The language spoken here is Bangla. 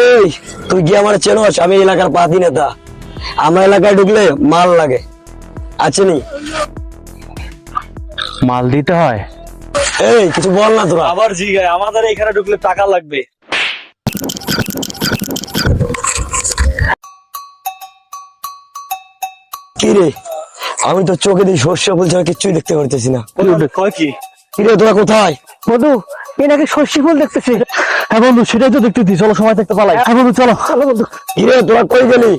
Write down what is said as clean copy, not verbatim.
ওই তুই কি আমার চেনস? আমি এলাকার পাতি নেতা। আমার এলাকায় ঢুকলে মাল লাগে, আছে নি? মাল দিতে হয়? এই কিছু বল না তোরা। আবার জিগায় আমাদের এখানে ঢুকলে টাকা লাগবে। কি রে, আমি তো চোখে দিয়ে সর্ষে ফুল ছাড়া কিচ্ছুই দেখতে পারতেছি না। কয় কি? কি রে তোরা কোথায়? বন্ধু এ নাকি সর্ষে ফুল দেখতেছি। হ্যাঁ বন্ধু সেটাই তো দেখতেছি, চলো সময় দেখতে পালাই। হ্যাঁ বন্ধু চলো। চলো বন্ধু। কি রে তোরা কই গেলি?